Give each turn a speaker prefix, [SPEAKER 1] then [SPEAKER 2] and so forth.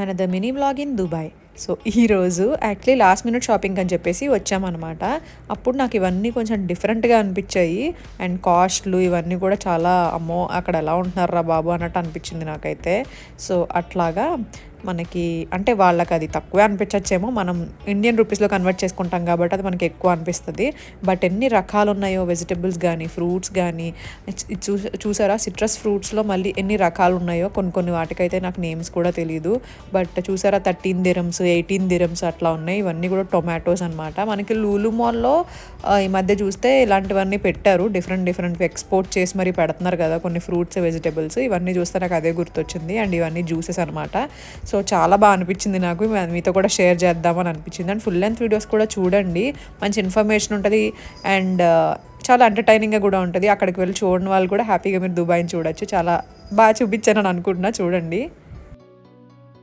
[SPEAKER 1] Another mini vlog in Dubai. So ఈరోజు actually last minute shopping అని చెప్పేసి వచ్చామన్నమాట. అప్పుడు నాకు ఇవన్నీ కొంచెం డిఫరెంట్గా అనిపించాయి. అండ్ కాస్ట్లు ఇవన్నీ కూడా చాలా అమ్మో అక్కడ ఎలా ఉంటున్నారా బాబు అన్నట్టు అనిపించింది నాకైతే. సో అట్లాగా మనకి అంటే వాళ్ళకి అది తక్కువే అనిపించచ్చేమో, మనం ఇండియన్ రూపీస్లో కన్వర్ట్ చేసుకుంటాం కాబట్టి అది మనకి ఎక్కువ అనిపిస్తుంది. బట్ ఎన్ని రకాలు ఉన్నాయో వెజిటబుల్స్ కానీ ఫ్రూట్స్ కానీ, చూసారా సిట్రస్ ఫ్రూట్స్లో మళ్ళీ ఎన్ని రకాలు ఉన్నాయో. కొన్ని వాటికైతే నాకు నేమ్స్ కూడా తెలియదు. బట్ చూసారా 13 దిరమ్స్ 18 దిరమ్స్ అట్లా ఉన్నాయి. ఇవన్నీ కూడా టొమాటోస్ అనమాట. మనకి లూలు మాల్లో ఈ మధ్య చూస్తే ఇలాంటివన్నీ పెట్టారు, డిఫరెంట్ ఎక్స్పోర్ట్ చేసి మరీ పెడుతున్నారు కదా కొన్ని ఫ్రూట్స్ వెజిటబుల్స్. ఇవన్నీ చూస్తే నాకు అదే గుర్తొచ్చింది. అండ్ ఇవన్నీ జ్యూసెస్ అనమాట. సో చాలా బాగా అనిపించింది నాకు, మీతో కూడా షేర్ చేద్దామని అనిపించింది. అండ్ ఫుల్ లెంత్ వీడియోస్ కూడా చూడండి, మంచి ఇన్ఫర్మేషన్ ఉంటుంది. అండ్ చాలా ఎంటర్టైనింగ్గా కూడా ఉంటుంది. అక్కడికి వెళ్ళి చూడని వాళ్ళు కూడా హ్యాపీగా మీరు దుబాయ్ని చూడొచ్చు. చాలా బాగా చూపించానని అనుకుంటున్నా, చూడండి.